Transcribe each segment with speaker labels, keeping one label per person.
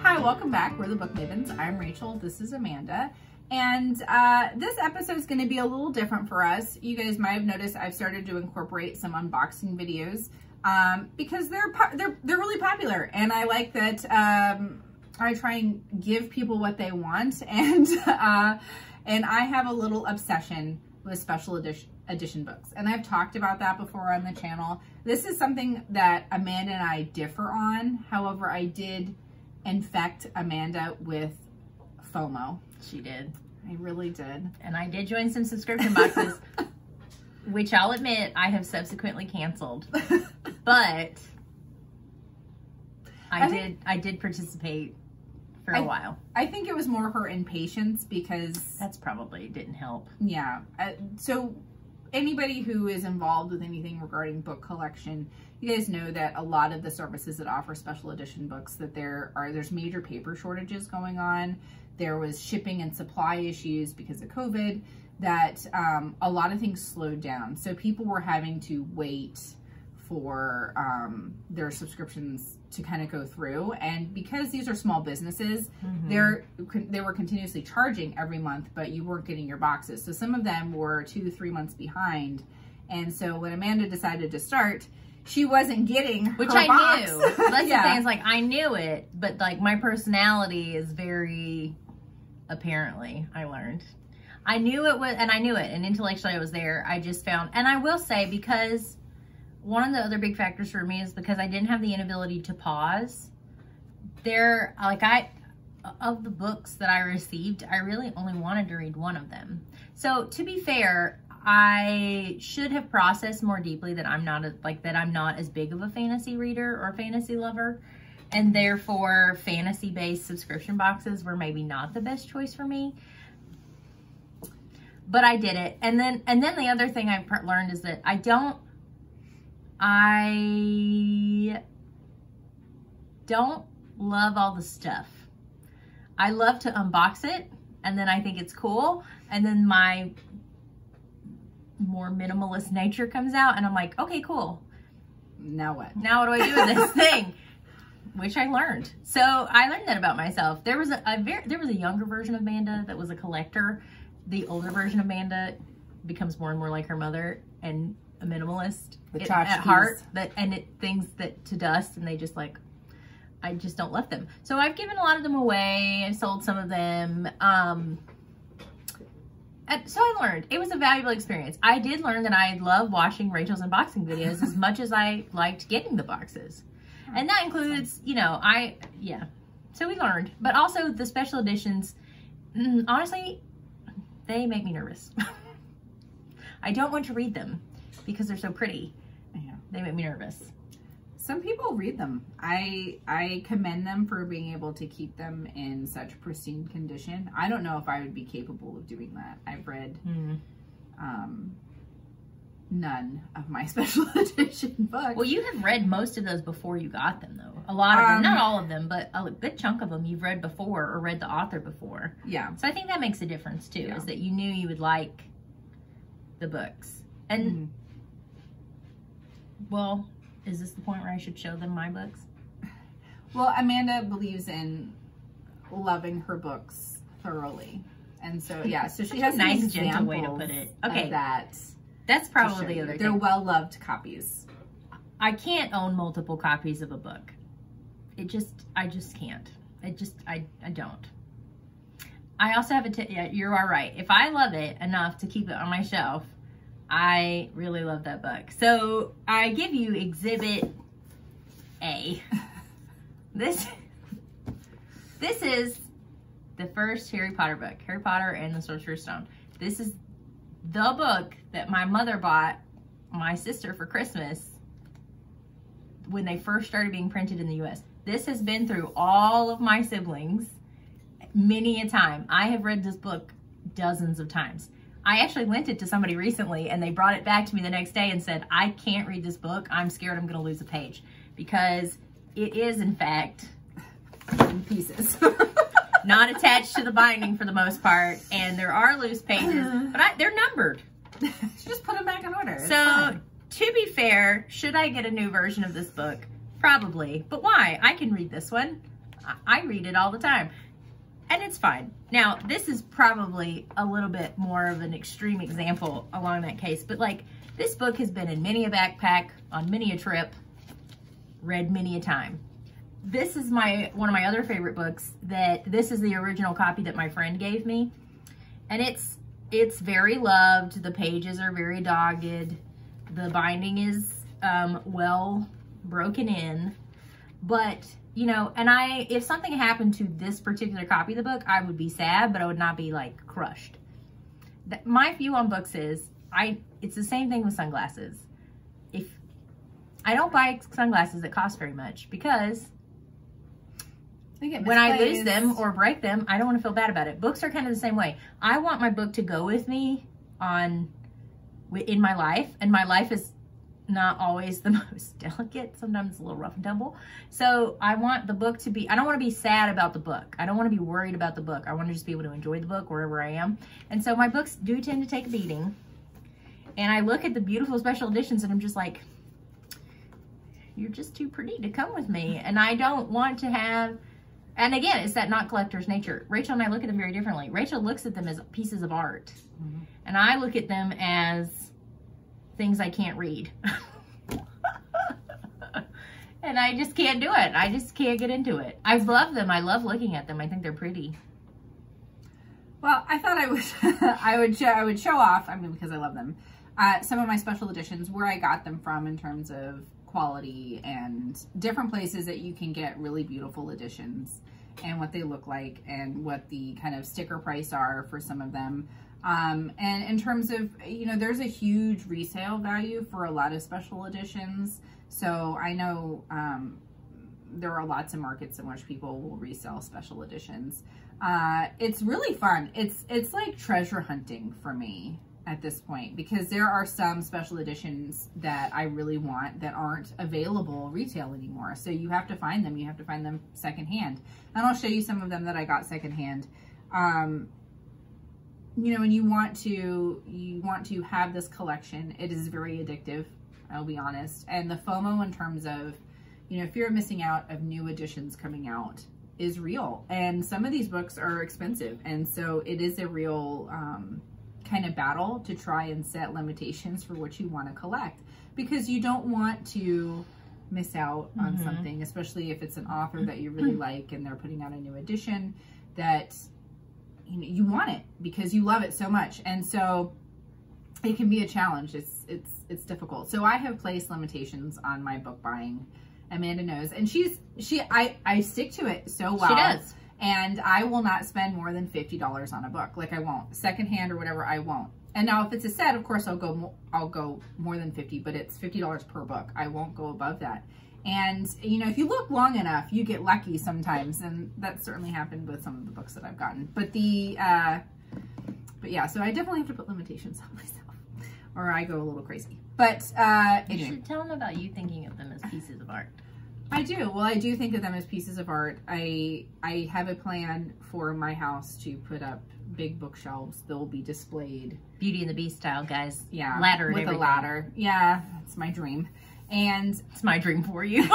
Speaker 1: Hi, welcome back. We're the Book Mavens. I'm Rachel. This is Amanda. And this episode is going to be a little different for us. You guys might have noticed I've started to incorporate some unboxing videos because they're really popular, and I like that I try and give people what they want, and I have a little obsession with special edition books, and I've talked about that before on the channel. This is something that Amanda and I differ on. However, I did infect Amanda with FOMO.
Speaker 2: She did.
Speaker 1: I really did.
Speaker 2: And I did join some subscription boxes, which I'll admit I have subsequently canceled. But I did participate for a while. I
Speaker 1: think it was more her impatience because...
Speaker 2: That's probably didn't help.
Speaker 1: Yeah. So anybody who is involved with anything regarding book collection, you guys know that a lot of the services that offer special edition books, that there's major paper shortages going on. There was shipping and supply issues because of COVID, that a lot of things slowed down. So people were having to wait for their subscriptions to kind of go through. And because these are small businesses, they were continuously charging every month, but you weren't getting your boxes. So some of them were 2 to 3 months behind. And so when Amanda decided to start, she wasn't getting her
Speaker 2: Which
Speaker 1: box.
Speaker 2: I knew. That's the thing. It's like, I knew it, but like my personality is very, apparently, I learned. I knew it was, and I knew it, and intellectually I was there. I just found, and I will say, because one of the other big factors for me is because I didn't have the inability to pause. Of the books that I received, I really only wanted to read one of them. So to be fair, I should have processed more deeply that I'm not as big of a fantasy reader or fantasy lover, and therefore fantasy-based subscription boxes were maybe not the best choice for me. But I did it, and then the other thing I learned is that I don't love all the stuff. I love to unbox it, and then I think it's cool, and then my more minimalist nature comes out, and I'm like, okay, cool.
Speaker 1: Now what?
Speaker 2: Now what do I do with this thing? Which I learned. So I learned that about myself. There was a younger version of Amanda that was a collector. The older version of Amanda becomes more and more like her mother and a minimalist at heart. Things that to dust, and they just like, I just don't love them. So I've given a lot of them away. I've sold some of them. So I learned. It was a valuable experience. I did learn that I love watching Rachel's unboxing videos as much as I liked getting the boxes. And that includes, you know, So we learned. But also the special editions, honestly, they make me nervous. I don't want to read them because they're so pretty.
Speaker 1: Yeah.
Speaker 2: They make me nervous.
Speaker 1: Some people read them. I commend them for being able to keep them in such pristine condition. I don't know if I would be capable of doing that. I've read none of my special edition books.
Speaker 2: Well, you have read most of those before you got them, though. A lot of them. Not all of them, but a good chunk of them you've read before or read the author before.
Speaker 1: Yeah.
Speaker 2: So I think that makes a difference, too, is that you knew you would like the books. And, well... Is this the point where I should show them my books?
Speaker 1: Well, Amanda believes in loving her books thoroughly. And so, yeah, so she has a
Speaker 2: nice, gentle way to put it. Okay. That's probably the other thing.
Speaker 1: They're well-loved copies.
Speaker 2: I can't own multiple copies of a book. I just can't. I don't. I also have you are right. If I love it enough to keep it on my shelf, I really love that book. So I give you Exhibit A. This is the first Harry Potter book, Harry Potter and the Sorcerer's Stone. This is the book that my mother bought my sister for Christmas when they first started being printed in the US. This has been through all of my siblings many a time. I have read this book dozens of times. I actually lent it to somebody recently, and they brought it back to me the next day and said, I can't read this book. I'm scared I'm going to lose a page, because it is, in fact, in pieces. Not attached to the binding for the most part, and there are loose pages, but they're numbered.
Speaker 1: Just put them back in order.
Speaker 2: So, to be fair, should I get a new version of this book? Probably. But why? I can read this one. I read it all the time. And it's fine. Now, this is probably a little bit more of an extreme example along that case. But, like, this book has been in many a backpack, on many a trip, read many a time. This is one of my other favorite books. This is the original copy that my friend gave me. And it's very loved. The pages are very dogged. The binding is well broken in. But, you know, and if something happened to this particular copy of the book, I would be sad, but I would not be, like, crushed. My view on books is, it's the same thing with sunglasses. If I don't buy sunglasses that cost very much, because when I lose them or break them, I don't want to feel bad about it. Books are kind of the same way. I want my book to go with me in my life, and my life is not always the most delicate. Sometimes it's a little rough and tumble. So I want the book to be, I don't want to be sad about the book. I don't want to be worried about the book. I want to just be able to enjoy the book wherever I am. And so my books do tend to take a beating. And I look at the beautiful special editions and I'm just like, you're just too pretty to come with me. And I don't want to have, and again, it's that not collector's nature. Rachel and I look at them very differently. Rachel looks at them as pieces of art. Mm-hmm. And I look at them as things I can't read. And I just can't do it. I just can't get into it. I love them. I love looking at them. I think they're pretty.
Speaker 1: Well, I thought I would show off, I mean, because I love them, some of my special editions, where I got them from in terms of quality and different places that you can get really beautiful editions and what they look like and what the kind of sticker price are for some of them. And in terms of, you know, there's a huge resale value for a lot of special editions. So I know there are lots of markets in which people will resell special editions. It's really fun. It's like treasure hunting for me at this point, because there are some special editions that I really want that aren't available retail anymore. So you have to find them. You have to find them secondhand. And I'll show you some of them that I got secondhand. You know, when you want to have this collection, it is very addictive, I'll be honest. And the FOMO in terms of, you know, fear of missing out of new editions coming out is real. And some of these books are expensive. And so it is a real kind of battle to try and set limitations for what you want to collect, because you don't want to miss out on something, especially if it's an author that you really like and they're putting out a new edition that, you know, you want it because you love it so much. And so it can be a challenge. It's difficult. So I have placed limitations on my book buying. Amanda knows, and I stick to it so well.
Speaker 2: She does.
Speaker 1: And I will not spend more than $50 on a book. Like, I won't. Secondhand or whatever, I won't. And now if it's a set, of course I'll go more than 50, but it's $50 per book. I won't go above that. And, you know, if you look long enough, you get lucky sometimes, and that certainly happened with some of the books that I've gotten. But but yeah, so I definitely have to put limitations on myself, or I go a little crazy. But
Speaker 2: you should tell them about you thinking of them as pieces of art.
Speaker 1: I do. Well, I do think of them as pieces of art. I have a plan for my house to put up big bookshelves. They'll be displayed.
Speaker 2: Beauty and the Beast style, guys.
Speaker 1: Yeah.
Speaker 2: Ladder
Speaker 1: with
Speaker 2: and everything.
Speaker 1: a ladder. Yeah, it's my dream. And
Speaker 2: it's my dream for you.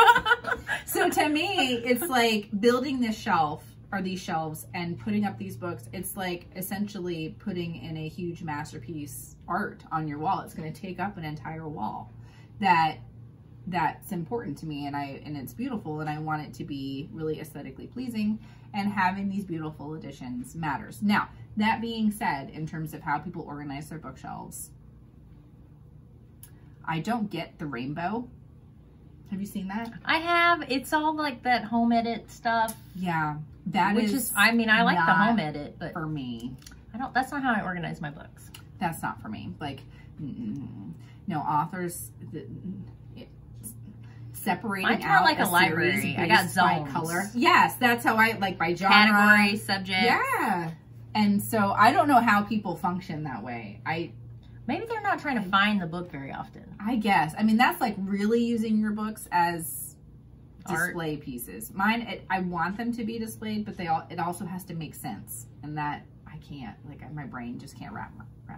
Speaker 1: So to me, it's like building this shelf, or these shelves, and putting up these books. It's like essentially putting in a huge masterpiece art on your wall. It's going to take up an entire wall. That's important to me, and it's beautiful, and I want it to be really aesthetically pleasing, and having these beautiful editions matters. Now, that being said, in terms of how people organize their bookshelves, I don't get the rainbow. Have you seen that?
Speaker 2: I have. It's all like that home edit stuff.
Speaker 1: Yeah,
Speaker 2: which is I mean, I like the home edit, but
Speaker 1: for me,
Speaker 2: that's not how I organize my books.
Speaker 1: That's not for me. Like, no, authors separating
Speaker 2: Mine's more
Speaker 1: out
Speaker 2: like a library. I got zones.
Speaker 1: By color. Yes, that's how I like, by genre,
Speaker 2: category, subject.
Speaker 1: Yeah, and so I don't know how people function that way.
Speaker 2: Maybe they're not trying to find the book very often.
Speaker 1: I guess. I mean, that's like really using your books as display
Speaker 2: art
Speaker 1: pieces. Mine, I want them to be displayed, but it also has to make sense, and that I can't. Like, my brain just can't wrap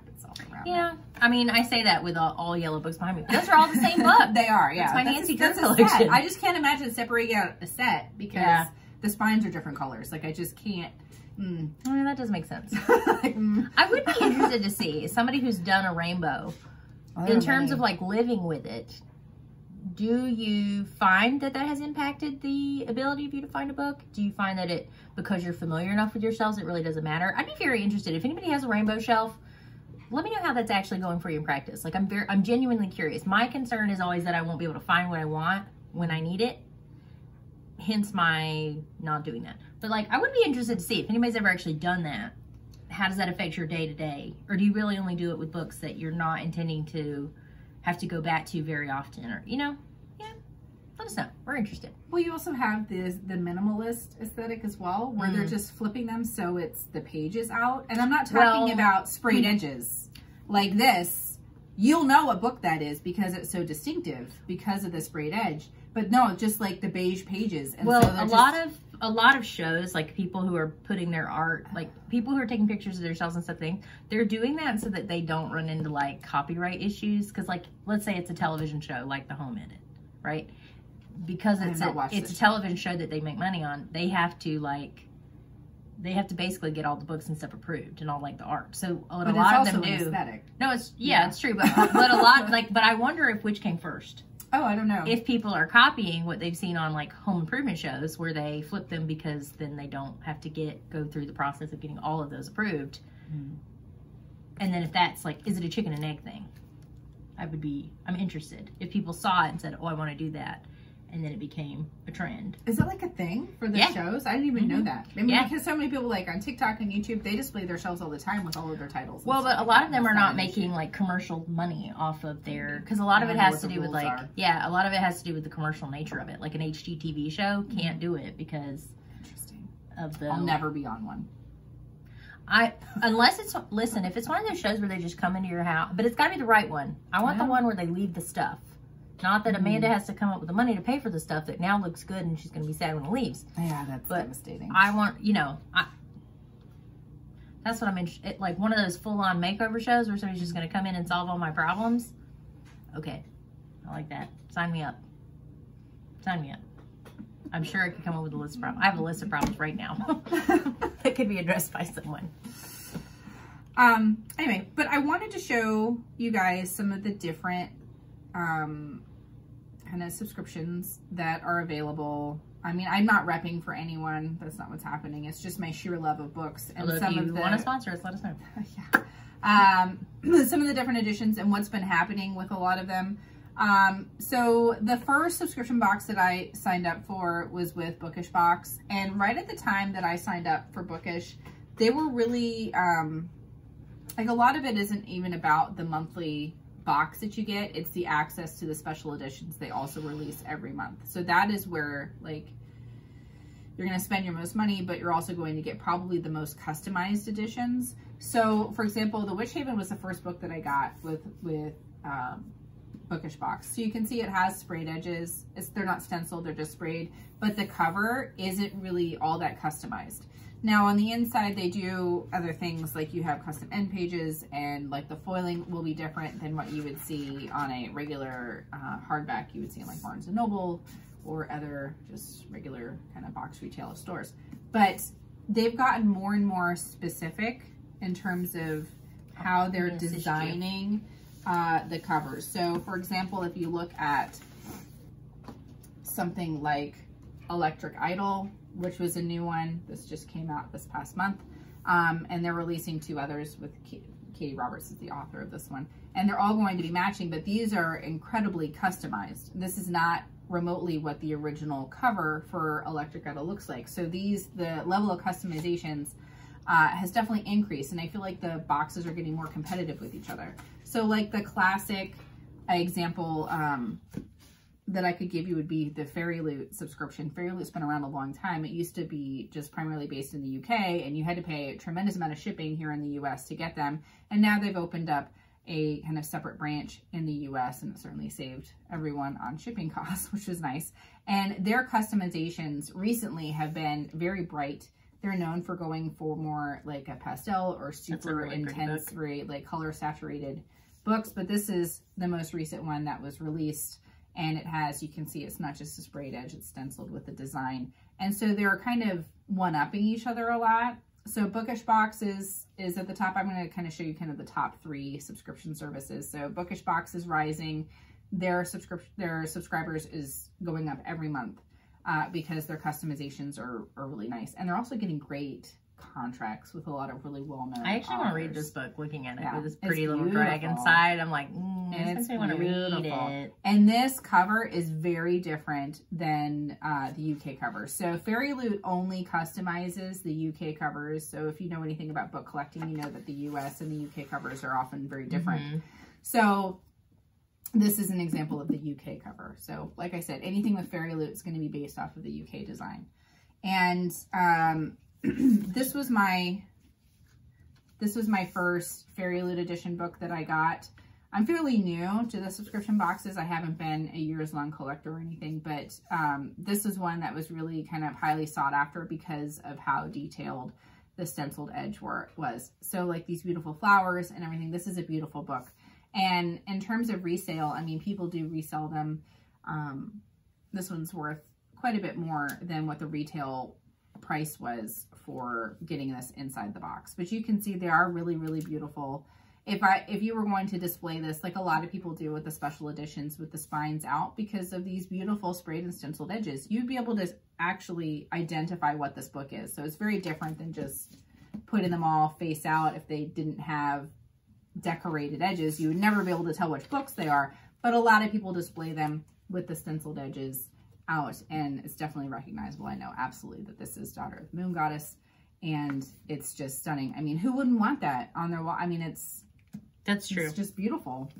Speaker 1: itself around.
Speaker 2: Yeah, I mean, I say that with all yellow books behind me. Those are all the same book.
Speaker 1: They are. Yeah,
Speaker 2: it's my Nancy Drew collection.
Speaker 1: I just can't imagine separating out a set, because the spines are different colors. Like I just can't.
Speaker 2: That does make sense.
Speaker 1: Like,
Speaker 2: I would be interested to see somebody who's done a rainbow in terms of like living with it. Do you find that has impacted the ability of you to find a book? Do you find that because you're familiar enough with your shelves, it really doesn't matter? I'd be very interested. If anybody has a rainbow shelf, let me know how that's actually going for you in practice. Like I'm genuinely curious. My concern is always that I won't be able to find what I want when I need it. Hence my not doing that. But like, I would be interested to see if anybody's ever actually done that. How does that affect your day to day? Or do you really only do it with books that you're not intending to have to go back to very often? Or, yeah, let us know. We're interested.
Speaker 1: Well, you also have the minimalist aesthetic as well, where they're just flipping them so it's the pages out. And I'm not talking about sprayed edges like this. You'll know what book that is because it's so distinctive because of the sprayed edge. But no, just like the beige pages. And
Speaker 2: well,
Speaker 1: so
Speaker 2: a lot of shows, like people who are putting their art, like people who are taking pictures of their shelves and stuff, they're doing that so that they don't run into like copyright issues. Because like, let's say it's a television show like The Home Edit, right? Because it's a television show that they make money on, they have to basically get all the books and stuff approved and all like the art. So what a lot of them do. Aesthetic. No, it's true, but a lot but I wonder if which came first.
Speaker 1: Oh, I don't know.
Speaker 2: If people are copying what they've seen on like home improvement shows where they flip them because then they don't have to go through the process of getting all of those approved. And then if that's like, is it a chicken and egg thing? I'm interested. If people saw it and said, oh, I want to do that. And then it became a trend.
Speaker 1: Is it like a thing for the shows? I didn't even know that. I mean, because so many people like on TikTok and YouTube, they display their shelves all the time with all of their titles.
Speaker 2: Well, but a lot of them are not making like commercial money off of their, because a lot of it has to do with like, a lot of it has to do with the commercial nature of it. Like an HGTV show can't do it because of the.
Speaker 1: I'll never be on one.
Speaker 2: Unless it's, listen, if it's one of those shows where they just come into your house, but it's got to be the right one. I want the one where they leave the stuff. Not that Amanda has to come up with the money to pay for the stuff that now looks good and she's going to be sad when it leaves.
Speaker 1: Yeah, that's devastating.
Speaker 2: I want, that's what I'm interested, like one of those full-on makeover shows where somebody's just going to come in and solve all my problems. Okay, I like that. Sign me up. Sign me up. I'm sure I could come up with a list of problems. I have a list of problems right now that could be addressed by someone.
Speaker 1: Anyway, but I wanted to show you guys some of the different kind of subscriptions that are available. I mean, I'm not repping for anyone. That's not what's happening. It's just my sheer love of books. And
Speaker 2: although if you want to sponsor us, let us know.
Speaker 1: Some of the different editions and what's been happening with a lot of them. So the first subscription box that I signed up for was with Bookishbox. And right at the time that I signed up for Bookish, they were really, like a lot of it isn't even about the monthly box that you get. It's the access to the special editions they also release every month. So that is where like you're going to spend your most money, but you're also going to get probably the most customized editions. So for example, The Witch Haven was the first book that I got with Bookishbox. So you can see it has sprayed edges. They're not stenciled, they're just sprayed, but the cover isn't really all that customized. Now on the inside, they do other things like you have custom end pages and like the foiling will be different than what you would see on a regular hardback you would see in like Barnes & Noble or other just regular kind of box retail stores. But they've gotten more and more specific in terms of how they're designing the covers. So for example, if you look at something like Electric Idol, which was a new one. This just came out this past month. And they're releasing 2 others with Katie Roberts is the author of this one. And they're all going to be matching, but these are incredibly customized. This is not remotely what the original cover for Electric Idol looks like. So the level of customizations has definitely increased. And I feel like the boxes are getting more competitive with each other. So like the classic example that I could give you would be the Fairyloot subscription. Fairyloot's been around a long time. It used to be just primarily based in the UK, and you had to pay a tremendous amount of shipping here in the US to get them. And now they've opened up a kind of separate branch in the US, and it certainly saved everyone on shipping costs, which is nice. And their customizations recently have been very bright. They're known for going for more like a pastel or super really intense, very like color saturated books, but this is the most recent one that was released. And it has, you can see it's not just a sprayed edge, it's stenciled with the design. And so they're kind of one-upping each other a lot. So Bookishbox is at the top. I'm going to kind of show you kind of the top 3 subscription services. So Bookishbox is rising. Their subscribers is going up every month because their customizations are really nice. And they're also getting great contracts with a lot of really well-known
Speaker 2: I actually want to read this book looking at it with this pretty little dragon side. I'm like, I want to read it.
Speaker 1: And this cover is very different than the UK cover. So Fairyloot only customizes the UK covers. So if you know anything about book collecting, you know that the US and the UK covers are often very different. So this is an example of the UK cover. So like I said, anything with Fairyloot is going to be based off of the UK design. And this was my first Fairyloot edition book that I got. I'm fairly new to the subscription boxes. I haven't been a years-long collector or anything, but this is one that was really kind of highly sought after because of how detailed the stenciled edge was. So like these beautiful flowers and everything, this is a beautiful book. And in terms of resale, I mean, people do resell them. This one's worth quite a bit more than what the retail price was for getting this inside the box. But you can see they are really, really beautiful. If you were going to display this, like a lot of people do with the special editions with the spines out, because of these beautiful sprayed and stenciled edges, you'd be able to actually identify what this book is. So it's very different than just putting them all face out. If they didn't have decorated edges, you would never be able to tell which books they are. But a lot of people display them with the stenciled edges out, and it's definitely recognizable. I know absolutely that this is Daughter of the Moon Goddess, and it's just stunning. I mean, who wouldn't want that on their wall? I mean, that's true. It's just beautiful.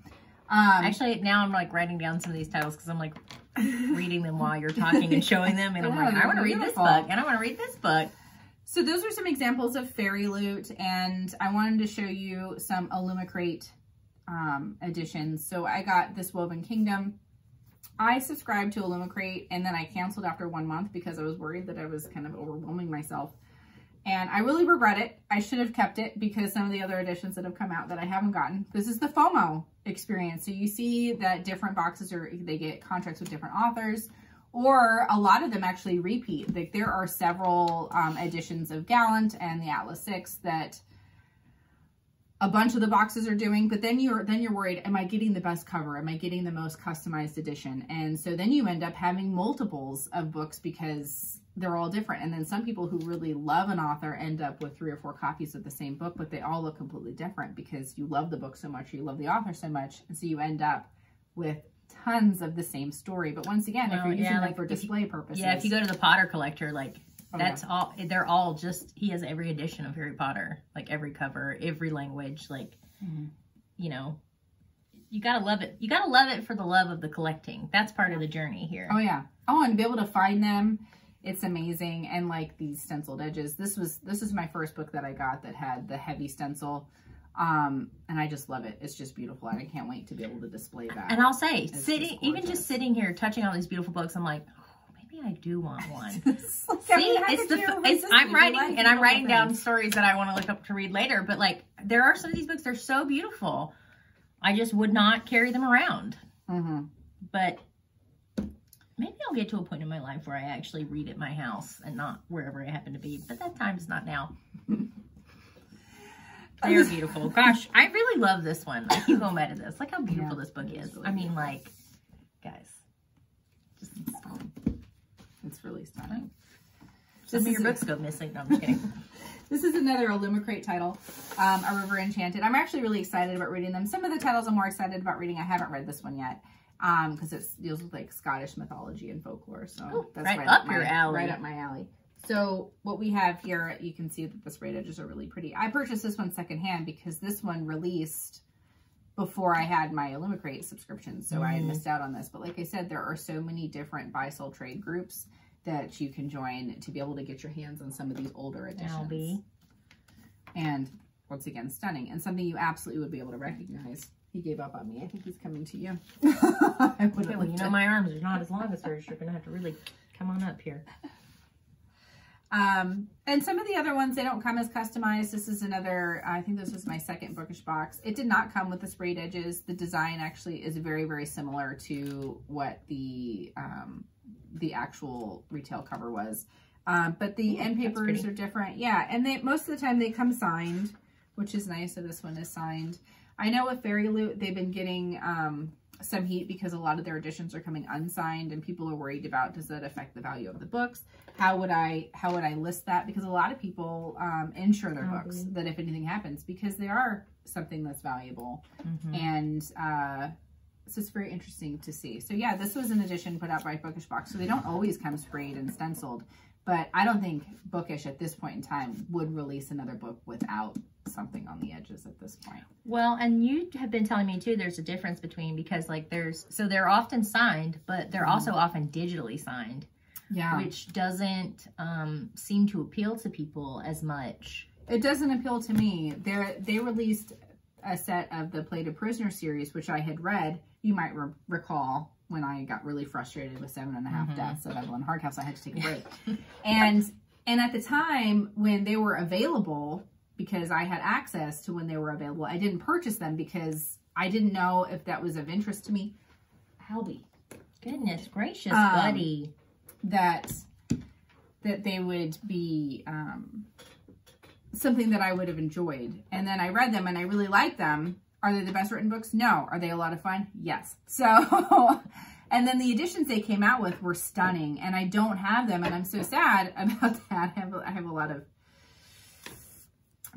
Speaker 2: Actually, now I'm like writing down some of these titles because I'm like reading them while you're talking and showing them, and I'm like, I want to read this book, and I want to read this book.
Speaker 1: So those are some examples of Fairyloot, and I wanted to show you some Illumicrate editions. So I got this Woven Kingdom. I subscribed to Illumicrate, and then I canceled after 1 month because I was worried that I was kind of overwhelming myself. And I really regret it. I should have kept it because some of the other editions that have come out that I haven't gotten. This is the FOMO experience. So you see that different boxes they get contracts with different authors, or a lot of them actually repeat. Like there are several editions of Gallant and the Atlas 6 that a bunch of the boxes are doing, but then you're worried, am I getting the best cover? Am I getting the most customized edition? And so then you end up having multiples of books because they're all different. And then some people who really love an author end up with 3 or 4 copies of the same book, but they all look completely different because you love the book so much, or you love the author so much. And so you end up with tons of the same story. But once again, if you're using them for display purposes.
Speaker 2: Yeah, if you go to the Potter collector, like that's all, they're all just, he has every edition of Harry Potter, like every cover, every language, like, you know, you gotta love it. You gotta love it for the love of the collecting. That's part of the journey here.
Speaker 1: Oh yeah. Oh, and to be able to find them, it's amazing. And like these stenciled edges, this is my first book that I got that had the heavy stencil. And I just love it. It's just beautiful. And I can't wait to be able to display that.
Speaker 2: And I'll say, even just sitting here touching all these beautiful books, I'm like, I do want one. I'm writing down stories that I want to look up to read later, but like there are some of these books, they're so beautiful. I just would not carry them around. But maybe I'll get to a point in my life where I actually read at my house and not wherever I happen to be. But that time's not now. They're beautiful. Gosh, I really love this one. I keep going back to this. Look how beautiful this book is. Really, I mean, like, guys,
Speaker 1: it's really stunning.
Speaker 2: Some of your books go missing. No, I'm just kidding.
Speaker 1: This is another Illumicrate title, A River Enchanted. I'm actually really excited about reading them. Some of the titles I'm more excited about reading. I haven't read this one yet because it deals with like Scottish mythology and folklore. So that's
Speaker 2: right up your alley.
Speaker 1: Right up my alley. So what we have here, you can see that the sprayed edges are really pretty. I purchased this one secondhand because this one released before I had my Illumicrate subscription, so I had missed out on this. But like I said, there are so many different buy-sell trade groups that you can join to be able to get your hands on some of these older editions. And once again, stunning. And something you absolutely would be able to recognize. He gave up on me. I think he's coming to you.
Speaker 2: Well, you know, my arms are not as long as hers. You're going to have to really come on up here.
Speaker 1: And some of the other ones, they don't come as customized. This is another, I think this was my second Bookish box. It did not come with the sprayed edges. The design actually is very, very similar to what the actual retail cover was. But the end papers are different. Yeah, and most of the time they come signed, which is nice. So this one is signed. I know with Fairyloot, they've been getting some heat because a lot of their editions are coming unsigned, and people are worried about, does that affect the value of the books? How would I list that? Because a lot of people insure their books that if anything happens, because they are something that's valuable. And so it's very interesting to see. So yeah, this was an edition put out by Bookishbox. So they don't always come sprayed and stenciled, but I don't think Bookish at this point in time would release another book without something on the edges at this point.
Speaker 2: Well, and you have been telling me too, there's a difference between, because like so they're often signed, but they're also often digitally signed. Yeah. Which doesn't seem to appeal to people as much.
Speaker 1: It doesn't appeal to me. They released a set of the Plated Prisoner series, which I had read. You might recall when I got really frustrated with 7.5 Deaths of Evelyn Hardhouse, I had to take a break. and at the time when they were available, because I had access to when they were available, I didn't purchase them because I didn't know if that was of interest to me. Albie.
Speaker 2: Goodness gracious, buddy.
Speaker 1: That they would be something that I would have enjoyed. And then I read them and I really liked them. Are they the best written books? No. Are they a lot of fun? Yes. So, and then the editions they came out with were stunning, and I don't have them, and I'm so sad about that. I have a lot of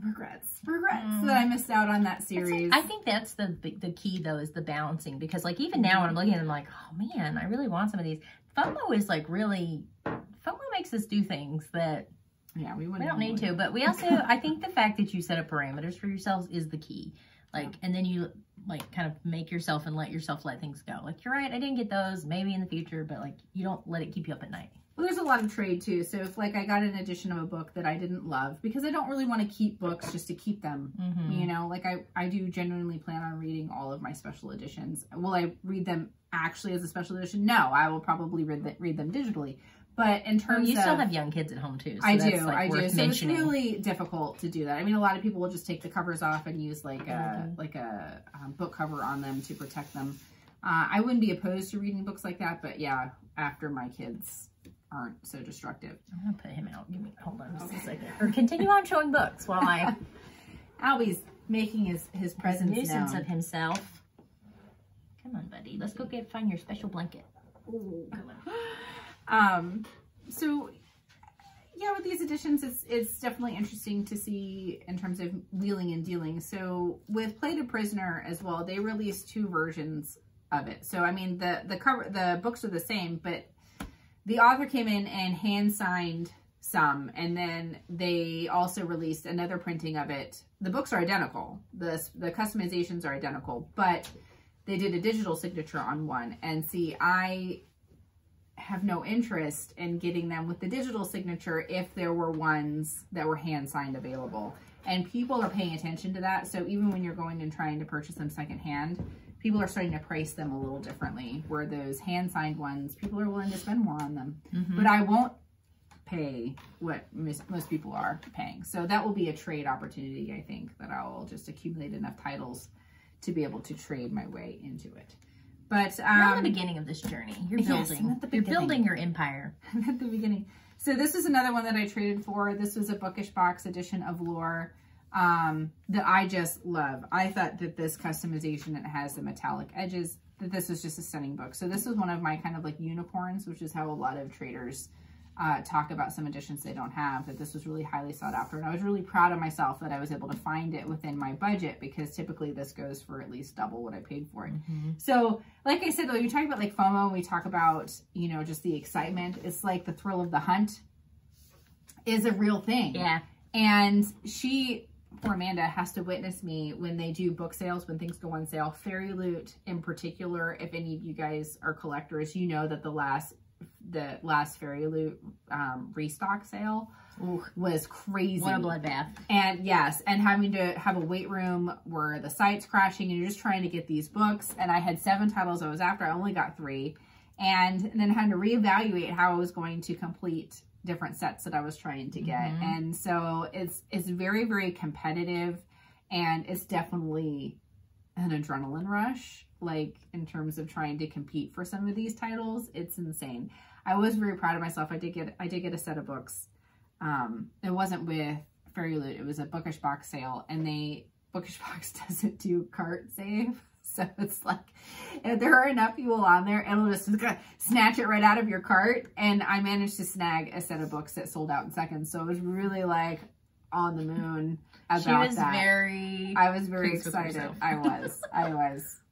Speaker 1: regrets that I missed out on that series.
Speaker 2: I think that's the key though, is the balancing, because like even now when I'm looking at them, I'm like, oh man, I really want some of these. FOMO is like really, FOMO makes us do things that we don't need to, but we also, I think the fact that you set up parameters for yourselves is the key. Like, and then you like kind of make yourself and let yourself let things go. Like, you're right, I didn't get those, maybe in the future, but like you don't let it keep you up at night.
Speaker 1: Well, there's a lot of trade too. So if like I got an edition of a book that I didn't love, because I don't really want to keep books just to keep them, you know, like I do genuinely plan on reading all of my special editions. Will I read them actually as a special edition? No, I will probably read them digitally. But in terms of...
Speaker 2: You still have young kids at home too. So
Speaker 1: I do. So it's really difficult to do that. I mean, a lot of people will just take the covers off and use like a book cover on them to protect them. I wouldn't be opposed to reading books like that, but yeah, after my kids aren't so destructive.
Speaker 2: I'm gonna put him out. Hold on just a second. Or continue on showing books while I...
Speaker 1: Albie's making his presence
Speaker 2: nuisance
Speaker 1: known.
Speaker 2: Of himself. Come on, buddy. Let's go find your special blanket.
Speaker 1: Ooh. Come on. So yeah, with these editions, it's definitely interesting to see in terms of wheeling and dealing. So with Plated Prisoner as well, they released 2 versions of it. So I mean, the books are the same, but the author came in and hand signed some, and then they also released another printing of it. The books are identical. The customizations are identical, but they did a digital signature on one. And see, I have no interest in getting them with the digital signature if there were ones that were hand signed available. And people are paying attention to that. So even when you're going and trying to purchase them secondhand, people are starting to price them a little differently, where those hand signed ones, people are willing to spend more on them. But I won't pay what most people are paying. So that will be a trade opportunity, I think, that I'll just accumulate enough titles to be able to trade my way into it. But
Speaker 2: you're at the beginning of this journey. You're building. Yes, you're building your empire.
Speaker 1: At the beginning. So this is another one that I traded for. This was a Bookishbox edition of Lore that I just love. I thought that this customization that has the metallic edges, that this was just a stunning book. So this was one of my kind of like unicorns, which is how a lot of traders talk about some editions they don't have, that this was really highly sought after. And I was really proud of myself that I was able to find it within my budget, because typically this goes for at least double what I paid for it. So like I said, though, you talk about like FOMO, we talk about, you know, just the excitement. It's like the thrill of the hunt is a real thing.
Speaker 2: Yeah.
Speaker 1: And poor Amanda, has to witness me when they do book sales, when things go on sale. Fairyloot in particular, if any of you guys are collectors, you know that the last Fairyloot restock sale was crazy.
Speaker 2: What a bloodbath.
Speaker 1: And yes, and having to have a wait room where the site's crashing and you're just trying to get these books. And I had 7 titles I was after. I only got 3. And then having to reevaluate how I was going to complete different sets that I was trying to get. And so it's very, very competitive, and it's definitely an adrenaline rush, like in terms of trying to compete for some of these titles. It's insane. I was very proud of myself. I did get a set of books. It wasn't with Fairyloot, it was a Bookishbox sale, and Bookishbox doesn't do cart save. So it's like, if there are enough people on there, it'll just snatch it right out of your cart. And I managed to snag a set of books that sold out in seconds. So it was really like on the moon about that. I was very excited. I was.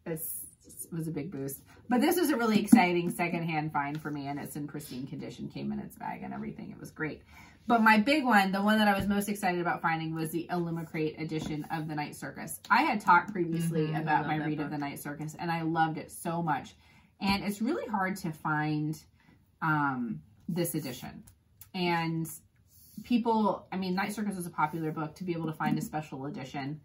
Speaker 1: It was a big boost. But this was a really exciting secondhand find for me, and it's in pristine condition, came in its bag and everything. It was great. But my big one, the one that I was most excited about finding, was the Illumicrate edition of The Night Circus. I had talked previously about my read of The Night Circus, and I loved it so much. And it's really hard to find this edition. And people, I mean, Night Circus was a popular book. To be able to find a special edition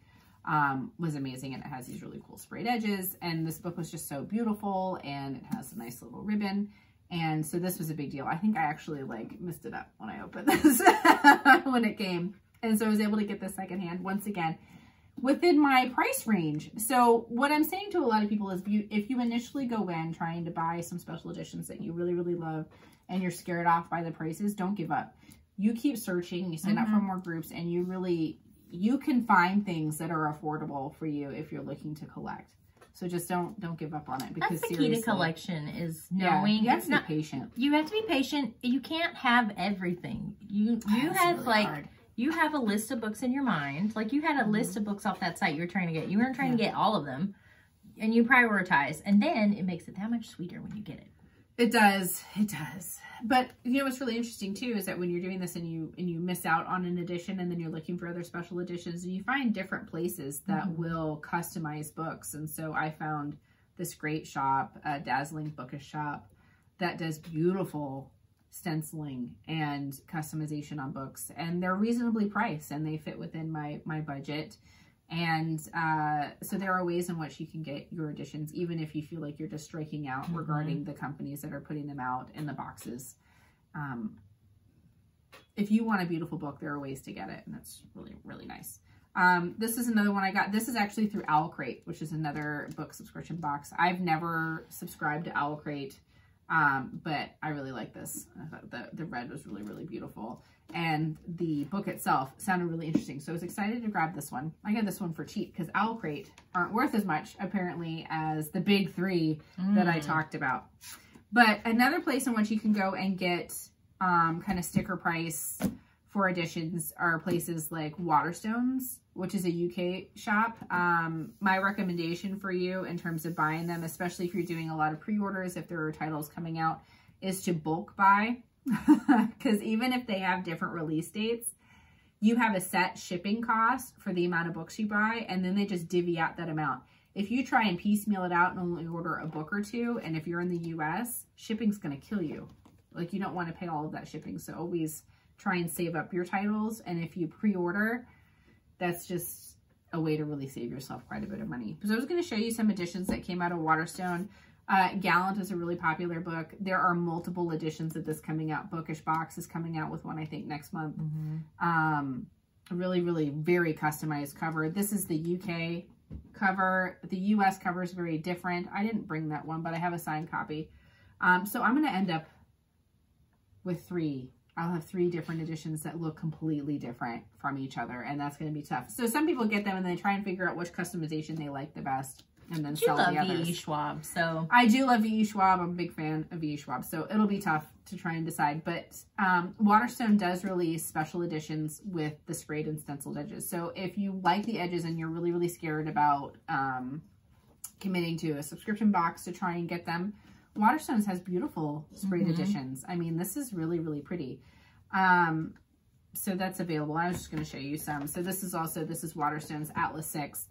Speaker 1: was amazing. And it has these really cool sprayed edges. And this book was just so beautiful, and it has a nice little ribbon. And so this was a big deal. I think I actually like messed it up when I opened this when it came. And so I was able to get this secondhand, once again, within my price range. So what I'm saying to a lot of people is, if you initially go in trying to buy some special editions that you really, really love, and you're scared off by the prices, don't give up. You keep searching, you sign up for more groups, and you can find things that are affordable for you if you're looking to collect. So just don't give up on it, because
Speaker 2: that's the key to collection, is knowing.
Speaker 1: You have to be patient.
Speaker 2: You have to be patient. You can't have everything. You have really like hard. You have a list of books in your mind. Like you had a list of books off that site you were trying to get. You weren't trying to get all of them, and you prioritize, and then it makes it that much sweeter when you get it.
Speaker 1: It does. It does. But you know what's really interesting too is that when you're doing this and you miss out on an edition, and then you're looking for other special editions, and you find different places that will customize books. And so I found this great shop, Dazzling Bookish shop, that does beautiful stenciling and customization on books, and they're reasonably priced, and they fit within my budget. And so there are ways in which you can get your editions, even if you feel like you're just striking out regarding the companies that are putting them out in the boxes. If you want a beautiful book, there are ways to get it, and that's really, really nice. This is another one I got. This is actually through Owlcrate, which is another book subscription box. I've never subscribed to Owlcrate, but I really like this. I thought the red was really, really beautiful. And the book itself sounded really interesting. So I was excited to grab this one. I got this one for cheap because Owlcrate aren't worth as much, apparently, as the big three that I talked about. But another place in which you can go and get kind of sticker price for editions are places like Waterstones, which is a UK shop. My recommendation for you in terms of buying them, especially if you're doing a lot of pre-orders, if there are titles coming out, is to bulk buy. Because even if they have different release dates, you have a set shipping cost for the amount of books you buy, and then they just divvy out that amount. If you try and piecemeal it out and only order a book or two, and if you're in the US, shipping's going to kill you. Like, you don't want to pay all of that shipping, so always try and save up your titles. And if you pre-order, that's just a way to really save yourself quite a bit of money. So I was going to show you some editions that came out of Waterstone. Gallant is a really popular book. There are multiple editions of this coming out. Bookishbox is coming out with one, I think, next month. Really, really very customized cover. This is the UK cover. The US cover is very different. I didn't bring that one, but I have a signed copy. So I'm going to end up with three. I'll have three different editions that look completely different from each other, and that's going to be tough. So some people get them and they try and figure out which customization they like the best, and then sell the others. You love V.E.
Speaker 2: Schwab, so.
Speaker 1: I do love V.E. Schwab. I'm a big fan of V.E. Schwab, so it'll be tough to try and decide. But Waterstone does release special editions with the sprayed and stenciled edges. So if you like the edges and you're really, really scared about committing to a subscription box to try and get them, Waterstones has beautiful sprayed editions. I mean, this is really, really pretty. So that's available. I was just going to show you some. So this is Waterstones Atlas 6.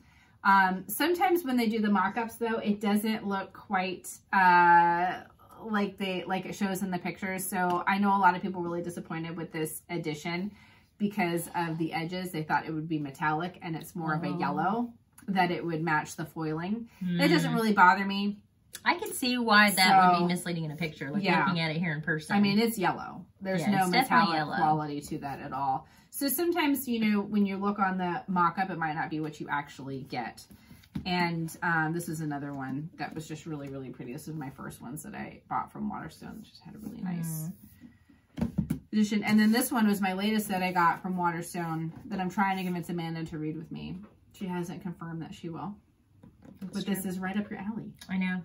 Speaker 1: Sometimes when they do the mock-ups, though, it doesn't look quite like it shows in the pictures. So I know a lot of people were really disappointed with this edition because of the edges. They thought it would be metallic, and it's more of a yellow, that it would match the foiling. It doesn't really bother me.
Speaker 2: I can see why that would be misleading in a picture, like looking at it here in person.
Speaker 1: I mean, it's yellow. There's no metallic quality to that at all. So sometimes, you know, when you look on the mock-up, it might not be what you actually get. And this is another one that was just really, really pretty. This is my first ones that I bought from Waterstones. Just had a really nice edition. And then this one was my latest that I got from Waterstone that I'm trying to convince Amanda to read with me. She hasn't confirmed that she will. But this is right up your alley.
Speaker 2: I know.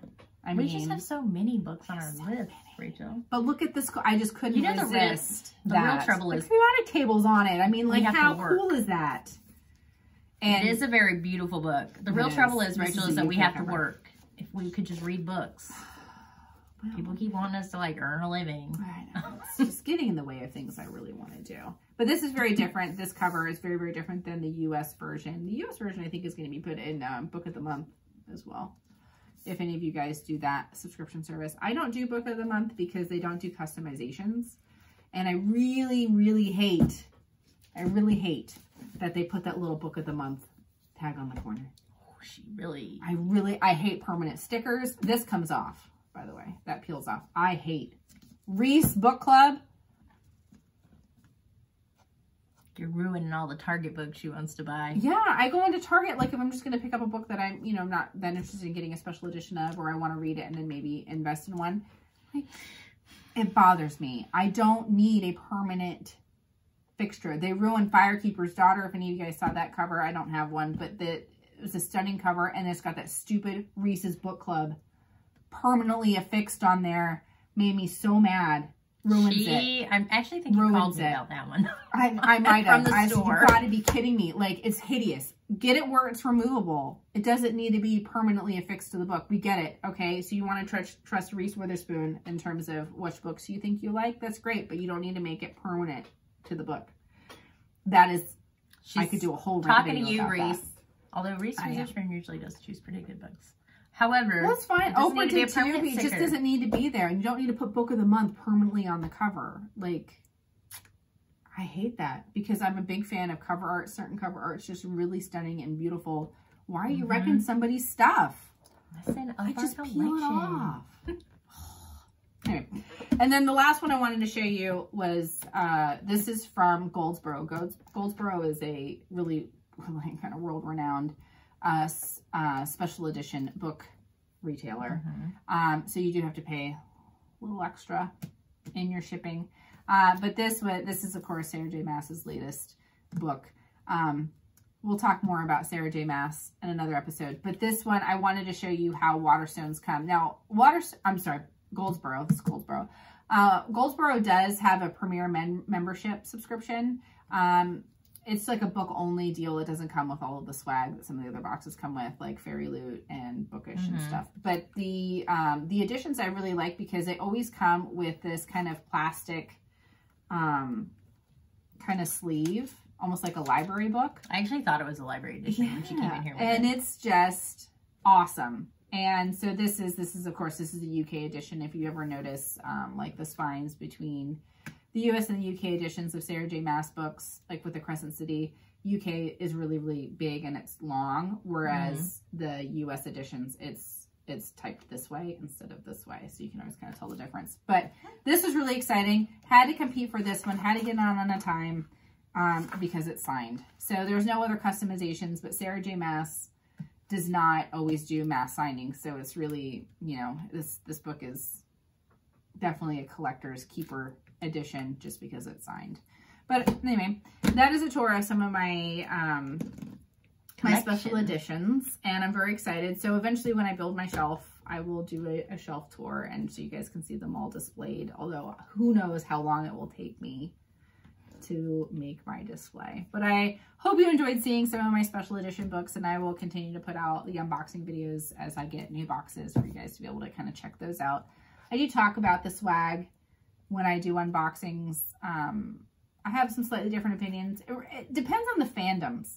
Speaker 2: We just have so many books on our list, Rachel.
Speaker 1: But look at this. I just couldn't resist
Speaker 2: the real trouble is
Speaker 1: the periodic tables on it. I mean, like, how cool is that?
Speaker 2: And it is a very beautiful book. The real trouble is, Rachel, is that we have to work. If we could just read books. People keep wanting us to, like, earn a living.
Speaker 1: I know. It's just getting in the way of things I really want to do. But this is very different. This cover is very, very different than the U.S. version. The U.S. version, I think, is going to be put in Book of the Month as well. If any of you guys do that subscription service. I don't do Book of the Month because they don't do customizations. And I really, really hate that they put that little Book of the Month tag on the corner. Oh, I hate permanent stickers. This comes off, by the way. That peels off. I hate Reese Book Club.
Speaker 2: You're ruining all the Target books she wants to buy.
Speaker 1: Yeah, I go into Target, like, if I'm just going to pick up a book that I'm, you know, not that interested in getting a special edition of, or I want to read it and then maybe invest in one. It bothers me. I don't need a permanent fixture. They ruined Firekeeper's Daughter. If any of you guys saw that cover, I don't have one, but it was a stunning cover, and it's got that stupid Reese's Book Club permanently affixed on there. Made me so mad. Ruins it.
Speaker 2: I actually think you called me about that one.
Speaker 1: I might have.
Speaker 2: From the store.
Speaker 1: You've got to be kidding me. Like, it's hideous. Get it where it's removable. It doesn't need to be permanently affixed to the book. We get it, okay? So you want to trust Reese Witherspoon in terms of which books you think you like. That's great, but you don't need to make it permanent to the book. That is, I could do a whole
Speaker 2: talking to you, Reese. Although Reese Witherspoon usually does choose pretty good books. However,
Speaker 1: well, that's fine. Oprah did too. It just doesn't need to be there. And you don't need to put Book of the Month permanently on the cover. Like, I hate that because I'm a big fan of cover art. Certain cover art's just really stunning and beautiful. Why are you wrecking somebody's stuff?
Speaker 2: Listen,
Speaker 1: I just peel it off. Anyway, and then the last one I wanted to show you was, this is from Goldsboro. Goldsboro is a really kind of world-renowned special edition book retailer. So you do have to pay a little extra in your shipping. But this is, of course, Sarah J. Maas's latest book. We'll talk more about Sarah J. Maas in another episode. But this one, I wanted to show you how Waterstones come. Now, Goldsboro. This is Goldsboro. Goldsboro does have a premier membership subscription. It's like a book-only deal. It doesn't come with all of the swag that some of the other boxes come with, like Fairyloot and Bookish and stuff. But the editions I really like because they always come with this kind of plastic kind of sleeve, almost like a library book.
Speaker 2: I actually thought it was a library edition when she came in here with
Speaker 1: it. It's just awesome. And so this is, of course, this is a UK edition. If you ever notice, like the spines between the US and the UK editions of Sarah J. Maas books, like with the Crescent City, UK is really, really big and it's long, whereas the US editions, it's typed this way instead of this way. So you can always kind of tell the difference. But this was really exciting. Had to compete for this one, had to get on a time because it's signed. So there's no other customizations, but Sarah J. Maas does not always do mass signings. So it's really, you know, this book is definitely a collector's keeper edition just because it's signed. But anyway, that is a tour of some of my my special editions, and I'm very excited. So eventually when I build my shelf, I will do a shelf tour, and so you guys can see them all displayed, although who knows how long it will take me to make my display. But I hope you enjoyed seeing some of my special edition books, and I will continue to put out the unboxing videos as I get new boxes for you guys to be able to kind of check those out. I do talk about the swag when I do unboxings. I have some slightly different opinions. It depends on the fandoms.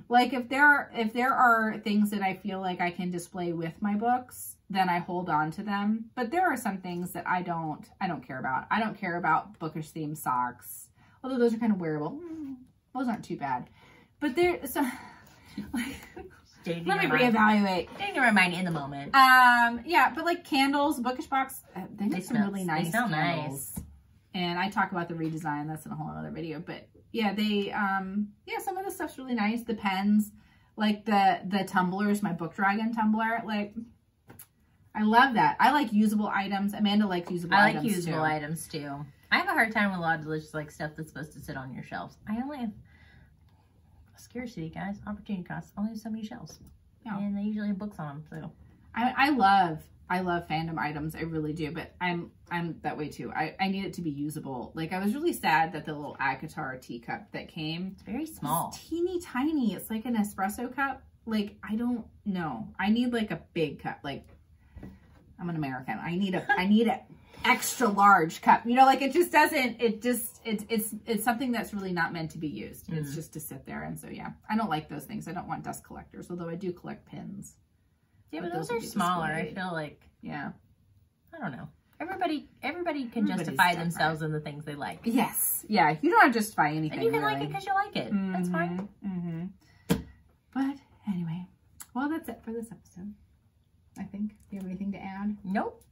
Speaker 1: Like if there are things that I feel like I can display with my books, then I hold on to them. But there are some things that I don't care about. I don't care about bookish themed socks, although those are kind of wearable. Those aren't too bad. But Let me reevaluate.
Speaker 2: Changing my mind in the moment.
Speaker 1: Yeah, but like candles, Bookishbox, they make some really nice
Speaker 2: They smell
Speaker 1: candles.
Speaker 2: nice.
Speaker 1: And I talk about the redesign. That's in a whole other video. But yeah, they, yeah, some of the stuff's really nice. The pens, like the tumblers, my Book Dragon tumbler, like, I love that. I like usable items. Amanda likes usable items too.
Speaker 2: I like usable items too. I have a hard time with a lot of delicious like stuff that's supposed to sit on your shelves. I only have scarcity, guys. Opportunity costs. Only have so many shelves. Yeah. And they usually have books on them, so.
Speaker 1: I love fandom items. I really do, but I'm that way too. I need it to be usable. Like, I was really sad that the little Akatar teacup that came.
Speaker 2: It's very small.
Speaker 1: It's teeny tiny. It's like an espresso cup. Like, I don't know. I need like a big cup. Like, I'm an American. I need a extra large cup. You know, like it just doesn't, it's something that's really not meant to be used. It's just to sit there. And so, yeah, I don't like those things. I don't want dust collectors, although I do collect pins.
Speaker 2: Yeah, but those are smaller. I feel like,
Speaker 1: yeah,
Speaker 2: I don't know. Everybody can justify themselves in the things they like.
Speaker 1: Yes. Yeah. You don't have to justify anything.
Speaker 2: And you can like it because you like it. That's fine.
Speaker 1: But anyway, well, that's it for this episode. I think. Do you have anything to add?
Speaker 2: Nope.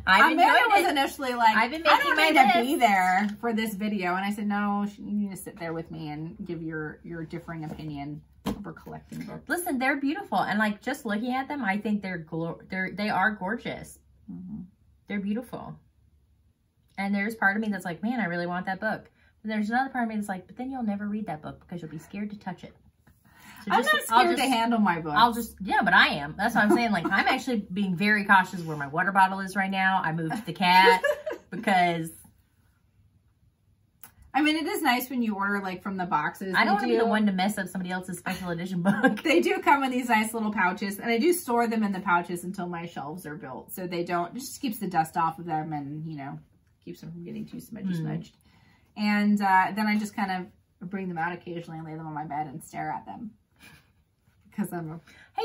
Speaker 1: Amanda was initially like,
Speaker 2: I've been making
Speaker 1: I don't need to be there for this video. And I said, no, you need to sit there with me and give your differing opinion over collecting books.
Speaker 2: Listen, they're beautiful. And like just looking at them, I think they are gorgeous. They're beautiful. And there's part of me that's like, man, I really want that book. But there's another part of me that's like, but then you'll never read that book because you'll be scared to touch it. So
Speaker 1: I'm not scared to handle my books.
Speaker 2: Yeah, but I am. That's what I'm saying. Like, I'm actually being very cautious where my water bottle is right now. I moved the cat because...
Speaker 1: I mean, it is nice when you order, like, from the boxes.
Speaker 2: I don't want to be the one to mess up somebody else's special edition book.
Speaker 1: They do come in these nice little pouches, and I do store them in the pouches until my shelves are built. So they don't... It just keeps the dust off of them and, you know, keeps them from getting too smudged. And then I just kind of bring them out occasionally and lay them on my bed and stare at them. Because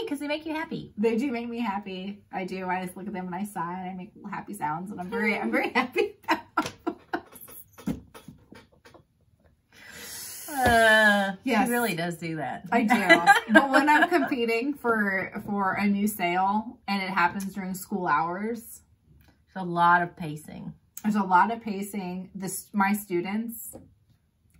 Speaker 2: because they make you happy.
Speaker 1: They do make me happy. I do. I just look at them and I sigh and I make little happy sounds, and I'm very happy about
Speaker 2: them. Yes, she really does do that.
Speaker 1: I do. But when I'm competing for a new sale and it happens during school hours,
Speaker 2: there's a lot of pacing. My students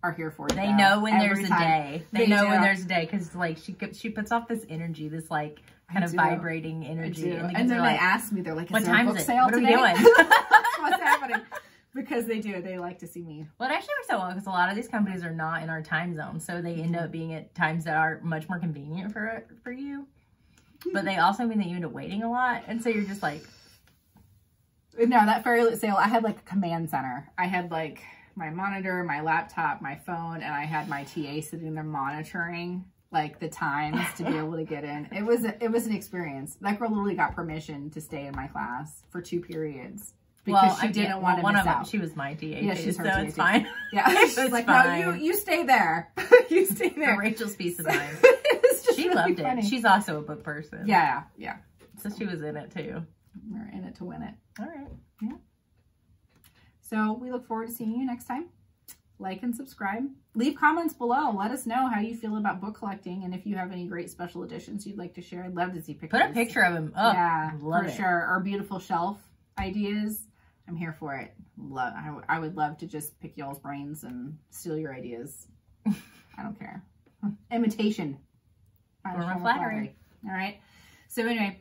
Speaker 2: are here for it. They know when there's a day. They know when there's a day because like she puts off this energy, this like kind of vibrating energy.
Speaker 1: And then they ask me, they're like,
Speaker 2: what time is it? What are we doing?
Speaker 1: What's happening? Because they do. They like to see me.
Speaker 2: Well, it actually works out well because a lot of these companies are not in our time zone. So they end up being at times that are much more convenient for you. But they also mean that you end up waiting a lot. And so you're just like...
Speaker 1: No, that Fairyloot sale, I had like a command center. I had like my monitor, my laptop, my phone, and I had my TA sitting there monitoring like the times to be able to get in. It was an experience. That girl literally got permission to stay in my class for 2 periods because she didn't want to miss out.
Speaker 2: She was my TA.
Speaker 1: Yeah, she's her
Speaker 2: so
Speaker 1: TA.
Speaker 2: It's fine.
Speaker 1: Yeah, she's like, fine. No, you stay there. You stay there.
Speaker 2: For Rachel's peace of mind. She loved it. She's also a book person.
Speaker 1: Yeah.
Speaker 2: So she was in it too.
Speaker 1: We're in it to win it.
Speaker 2: All right.
Speaker 1: Yeah. So we look forward to seeing you next time. Like and subscribe. Leave comments below. Let us know how you feel about book collecting and if you have any great special editions you'd like to share. I'd love to see pictures.
Speaker 2: Put a picture of them up.
Speaker 1: Yeah, for sure. Or beautiful shelf ideas. I'm here for it. I would love to just pick y'all's brains and steal your ideas. I don't care. Imitation.
Speaker 2: Form of flattery.
Speaker 1: All right. So anyway,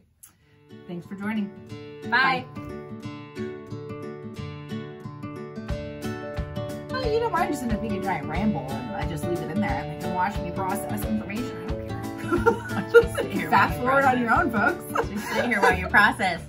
Speaker 1: thanks for joining.
Speaker 2: Bye.
Speaker 1: Well, you know, mine just ended up being a giant ramble, and I just leave it in there and they can watch me process information. I don't care. Fast forward on your own, folks.
Speaker 2: Just sit here while you process.